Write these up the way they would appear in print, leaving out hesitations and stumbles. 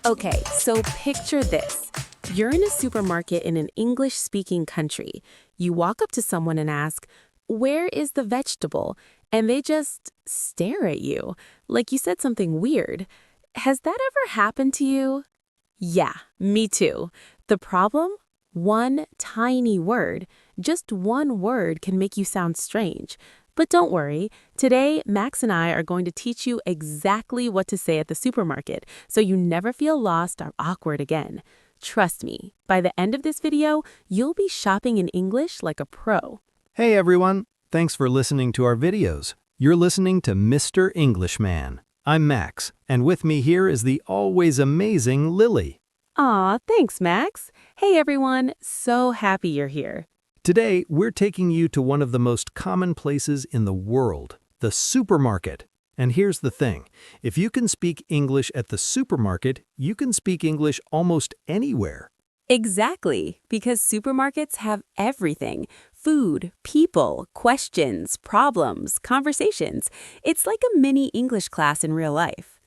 Okay, so picture this. You're in a supermarket in an English-speaking country. You walk up to someone and ask, "Where is the vegetable?" And they just stare at you, like you said something weird. Has that ever happened to you? Yeah, me too. The problem? One tiny word. Just one word can make you sound strange. But don't worry, today Max and I are going to teach you exactly what to say at the supermarket so you never feel lost or awkward again. Trust me, by the end of this video, you'll be shopping in English like a pro. Hey everyone, thanks for listening to our videos. You're listening to Mr. Englishman. I'm Max, and with me here is the always amazing Lily. Aw, thanks, Max. Hey everyone, so happy you're here. Today, we're taking you to one of the most common places in the world, the supermarket. And here's the thing, if you can speak English at the supermarket, you can speak English almost anywhere. Exactly, because supermarkets have everything. Food, people, questions, problems, conversations. It's like a mini English class in real life.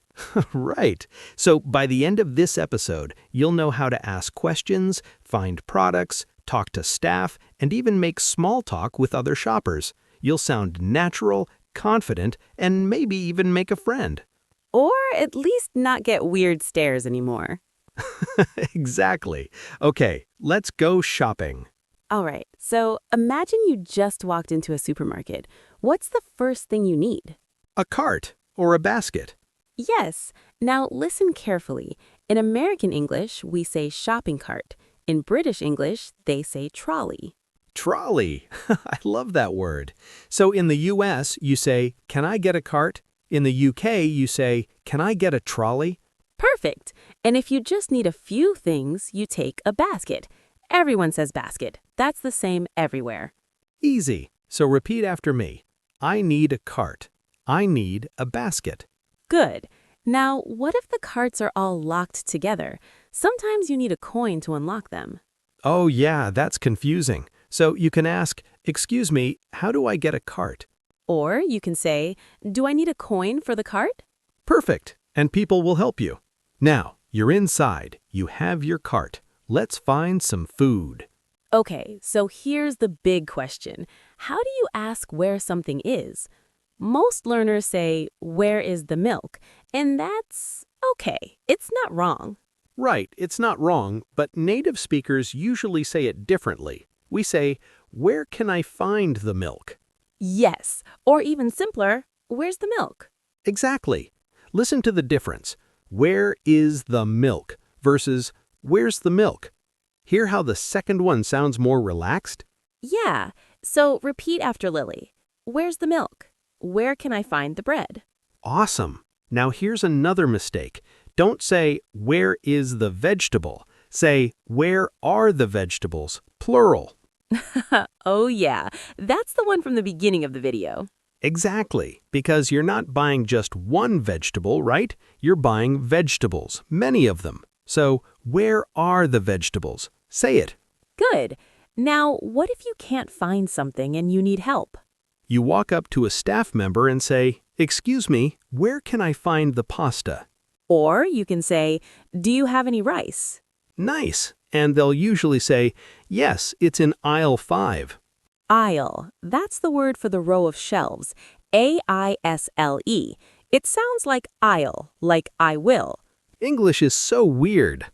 Right. So by the end of this episode, you'll know how to ask questions, find products, talk to staff, and even make small talk with other shoppers. You'll sound natural, confident, and maybe even make a friend. Or at least not get weird stares anymore. Exactly. Okay, let's go shopping. All right, so imagine you just walked into a supermarket. What's the first thing you need? A cart or a basket. Yes. Now listen carefully. In American English, we say shopping cart. In British English, they say trolley. Trolley. I love that word. So in the US, you say, "Can I get a cart?" In the UK, you say, "Can I get a trolley?" Perfect. And if you just need a few things, you take a basket. Everyone says basket. That's the same everywhere. Easy. So repeat after me. I need a cart. I need a basket. Good. Now, what if the carts are all locked together? Sometimes you need a coin to unlock them. Oh yeah, that's confusing. So you can ask, "Excuse me, how do I get a cart?" Or you can say, "Do I need a coin for the cart?" Perfect. And people will help you. Now, you're inside. You have your cart. Let's find some food. Okay, so here's the big question. How do you ask where something is? Most learners say, "Where is the milk?" And that's okay. It's not wrong. Right, it's not wrong, but native speakers usually say it differently. We say, "Where can I find the milk?" Yes, or even simpler, "Where's the milk?" Exactly. Listen to the difference. Where is the milk versus where's the milk? Hear how the second one sounds more relaxed? Yeah, so repeat after Lily. Where's the milk? Where can I find the bread? Awesome. Now here's another mistake. Don't say, "Where is the vegetable?" Say, "Where are the vegetables?" Plural. Oh yeah, that's the one from the beginning of the video. Exactly, because you're not buying just one vegetable, right? You're buying vegetables, many of them. So, where are the vegetables? Say it. Good. Now, what if you can't find something and you need help? You walk up to a staff member and say, "Excuse me, where can I find the pasta?" Or you can say, "Do you have any rice?" Nice. And they'll usually say, "Yes, it's in aisle 5. Aisle. That's the word for the row of shelves. A-I-S-L-E. It sounds like aisle, like I will. English is so weird.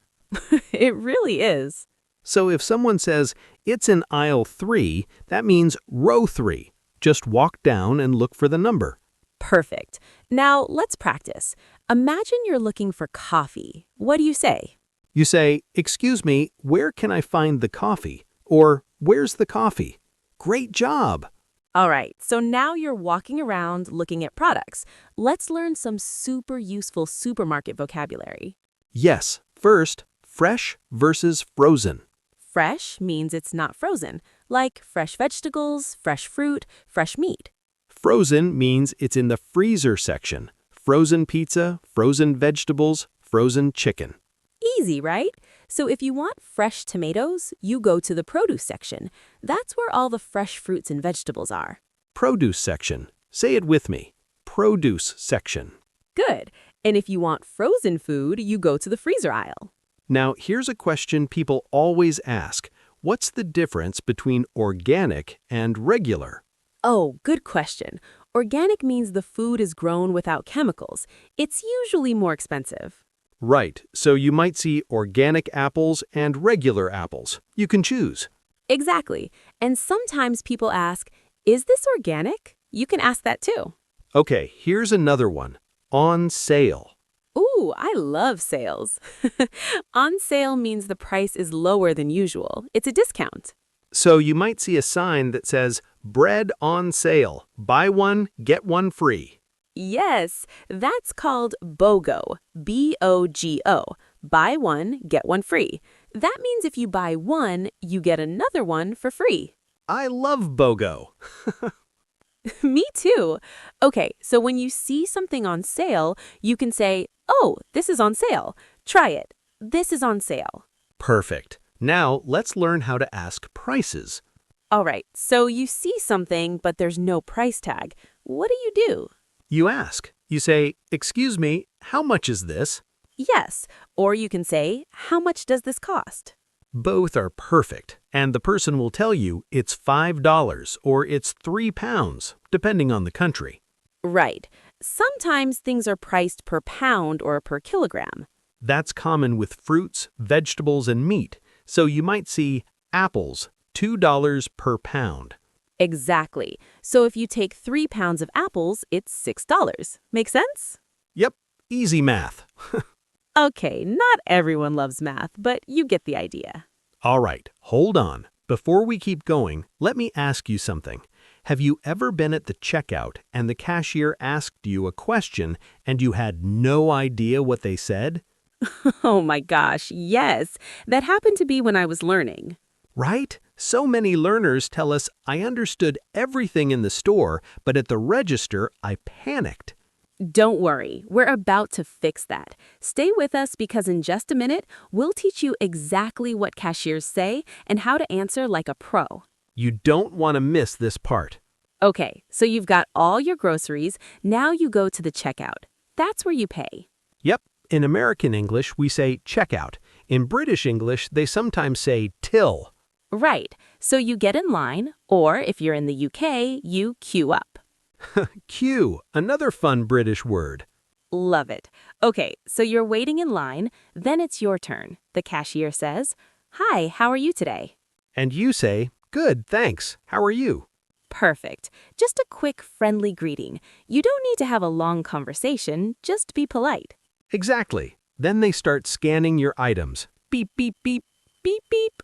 It really is. So if someone says, "It's in aisle 3, that means row 3. Just walk down and look for the number. Perfect. Now, let's practice. Imagine you're looking for coffee. What do you say? You say, "Excuse me, where can I find the coffee?" Or, "Where's the coffee?" Great job! All right, so now you're walking around looking at products. Let's learn some super useful supermarket vocabulary. Yes, first, fresh versus frozen. Fresh means it's not frozen, like fresh vegetables, fresh fruit, fresh meat. Frozen means it's in the freezer section. Frozen pizza, frozen vegetables, frozen chicken. Easy, right? So if you want fresh tomatoes, you go to the produce section. That's where all the fresh fruits and vegetables are. Produce section. Say it with me. Produce section. Good. And if you want frozen food, you go to the freezer aisle. Now, here's a question people always ask. What's the difference between organic and regular? Oh, good question. Organic means the food is grown without chemicals. It's usually more expensive. Right, so you might see organic apples and regular apples. You can choose. Exactly. And sometimes people ask, is this organic? You can ask that too. Okay, here's another one. On sale. Ooh, I love sales. On sale means the price is lower than usual. It's a discount. So you might see a sign that says, bread on sale. Buy one, get one free. Yes, that's called BOGO, B-O-G-O. Buy one, get one free. That means if you buy one, you get another one for free. I love BOGO. Me too. Okay, so when you see something on sale, you can say, oh, this is on sale. Try it. This is on sale. Perfect. Now let's learn how to ask prices. All right, so you see something, but there's no price tag. What do? You ask. You say, excuse me, how much is this? Yes, or you can say, how much does this cost? Both are perfect, and the person will tell you it's $5 or it's £3, depending on the country. Right. Sometimes things are priced per pound or per kilogram. That's common with fruits, vegetables, and meat, so you might see apples, $2 per pound. Exactly. So if you take 3 pounds of apples, it's $6. Make sense? Yep, easy math. Okay, not everyone loves math, but you get the idea. All right, hold on. Before we keep going, let me ask you something. Have you ever been at the checkout and the cashier asked you a question and you had no idea what they said? Oh my gosh, yes. That happened to me when I was learning. Right? So many learners tell us, I understood everything in the store, but at the register, I panicked. Don't worry, we're about to fix that. Stay with us because in just a minute, we'll teach you exactly what cashiers say and how to answer like a pro. You don't want to miss this part. Okay, so you've got all your groceries. Now you go to the checkout. That's where you pay. Yep, in American English, we say checkout. In British English, they sometimes say till. Right, so you get in line, or if you're in the UK, you queue up. Queue, another fun British word. Love it. Okay, so you're waiting in line, then it's your turn. The cashier says, "Hi, how are you today?" And you say, good, thanks. How are you? Perfect. Just a quick, friendly greeting. You don't need to have a long conversation, just be polite. Exactly. Then they start scanning your items. Beep, beep, beep. Beep, beep.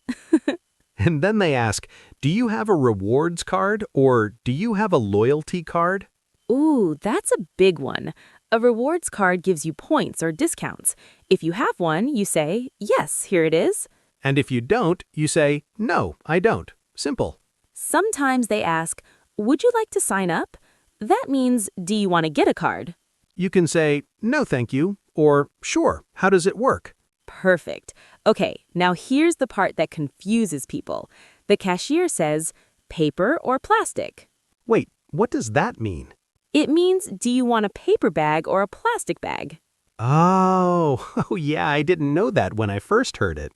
And then they ask, do you have a rewards card or do you have a loyalty card? Ooh, that's a big one. A rewards card gives you points or discounts. If you have one, you say, yes, here it is. And if you don't, you say, no, I don't. Simple. Sometimes they ask, would you like to sign up? That means, do you want to get a card? You can say, no, thank you, or sure, how does it work? Perfect. Okay, now here's the part that confuses people. The cashier says, paper or plastic? Wait, what does that mean? It means, do you want a paper bag or a plastic bag? Oh, yeah, I didn't know that when I first heard it.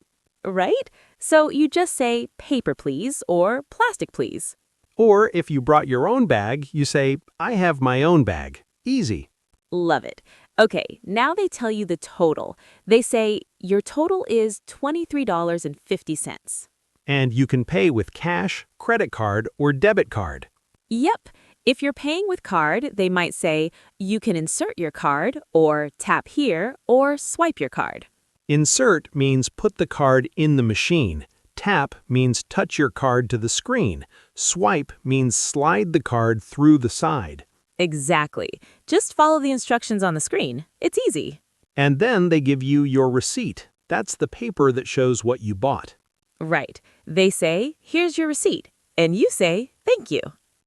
Right? So you just say, paper please, or plastic please. Or if you brought your own bag, you say, I have my own bag. Easy. Love it. Okay, now they tell you the total. They say, your total is $23.50. And you can pay with cash, credit card, or debit card. Yep. If you're paying with card, they might say, you can insert your card, or tap here, or swipe your card. Insert means put the card in the machine. Tap means touch your card to the screen. Swipe means slide the card through the side. Exactly. Just follow the instructions on the screen. It's easy. And then they give you your receipt. That's the paper that shows what you bought. Right. They say, here's your receipt. And you say, thank you.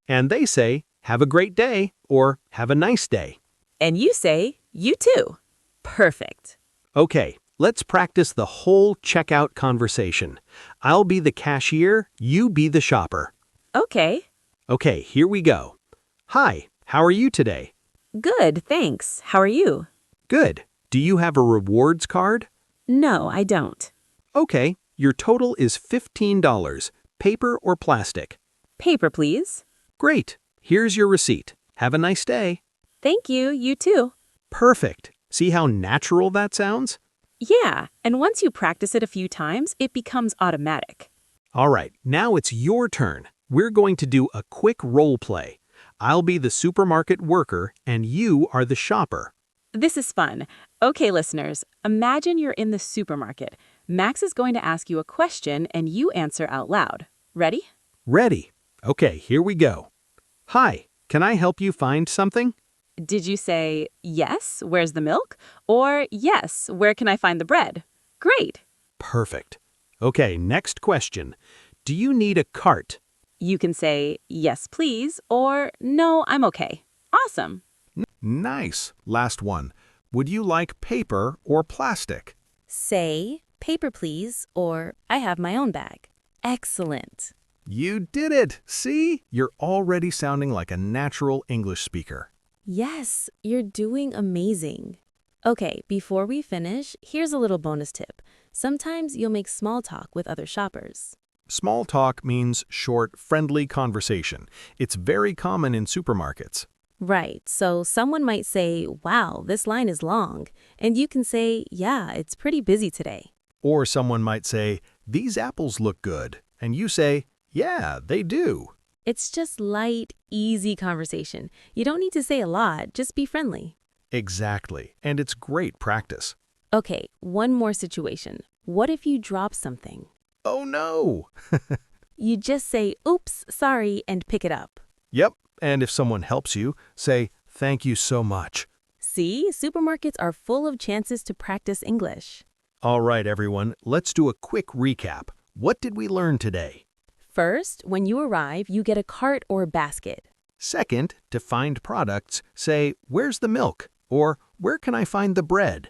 And they say, have a great day, or have a nice day. And you say, you too. Perfect. Okay, let's practice the whole checkout conversation. I'll be the cashier, you be the shopper. Okay. Okay, here we go. Hi, how are you today? Good, thanks. How are you? Good. Do you have a rewards card? No, I don't. Okay, your total is $15. Paper or plastic? Paper, please. Great. Here's your receipt. Have a nice day. Thank you, you too. Perfect. See how natural that sounds? Yeah, and once you practice it a few times, it becomes automatic. All right, now it's your turn. We're going to do a quick role play. I'll be the supermarket worker and you are the shopper. This is fun. Okay, listeners, imagine you're in the supermarket. Max is going to ask you a question and you answer out loud. Ready? Ready. Okay, here we go. Hi, can I help you find something? Did you say, yes, where's the milk? Or, yes, where can I find the bread? Great. Perfect. Okay, next question. Do you need a cart? You can say, yes, please, or no, I'm okay. Awesome. Nice. Last one. Would you like paper or plastic? Say, paper, please, or I have my own bag. Excellent. You did it! See? You're already sounding like a natural English speaker. Yes, you're doing amazing. Okay, before we finish, here's a little bonus tip. Sometimes you'll make small talk with other shoppers. Small talk means short, friendly conversation. It's very common in supermarkets. Right, so someone might say, wow, this line is long. And you can say, yeah, it's pretty busy today. Or someone might say, these apples look good. And you say, yeah, they do. It's just light, easy conversation. You don't need to say a lot, just be friendly. Exactly, and it's great practice. Okay, one more situation. What if you drop something? Oh no! You just say, oops, sorry, and pick it up. Yep, and if someone helps you, say, thank you so much. See, supermarkets are full of chances to practice English. All right, everyone, let's do a quick recap. What did we learn today? First, when you arrive, you get a cart or basket. Second, to find products, say, where's the milk? Or where can I find the bread?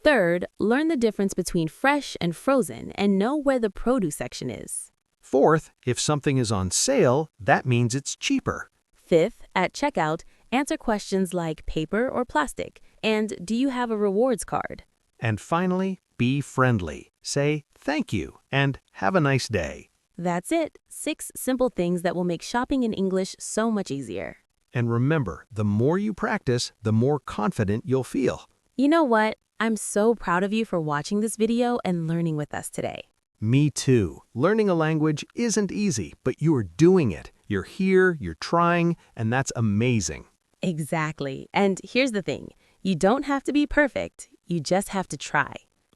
Third, learn the difference between fresh and frozen and know where the produce section is. Fourth, if something is on sale, that means it's cheaper. Fifth, at checkout, answer questions like paper or plastic, and do you have a rewards card? And finally, be friendly. Say thank you and have a nice day. That's it. 6 simple things that will make shopping in English so much easier. And remember, the more you practice, the more confident you'll feel. You know what? I'm so proud of you for watching this video and learning with us today. Me too. Learning a language isn't easy, but you are doing it. You're here, you're trying, and that's amazing. Exactly. And here's the thing. You don't have to be perfect. You just have to try.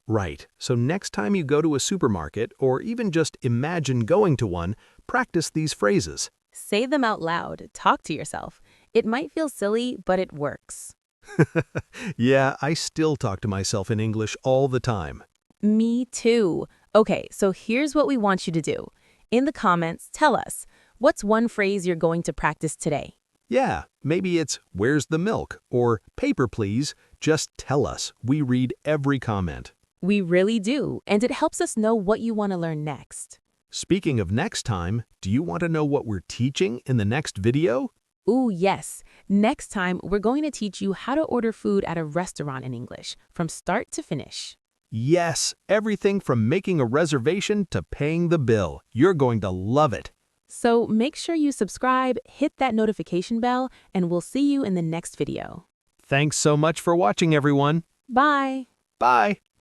Right. So next time you go to a supermarket, or even just imagine going to one, practice these phrases. Say them out loud. Talk to yourself. It might feel silly, but it works. Yeah, I still talk to myself in English all the time. Me too. Okay, so here's what we want you to do. In the comments, tell us, what's one phrase you're going to practice today? Yeah, maybe it's, where's the milk? Or, paper please. Just tell us. We read every comment. We really do, and it helps us know what you want to learn next. Speaking of next time, do you want to know what we're teaching in the next video? Ooh, yes. Next time, we're going to teach you how to order food at a restaurant in English, from start to finish. Yes, everything from making a reservation to paying the bill. You're going to love it. So make sure you subscribe, hit that notification bell, and we'll see you in the next video. Thanks so much for watching, everyone. Bye. Bye.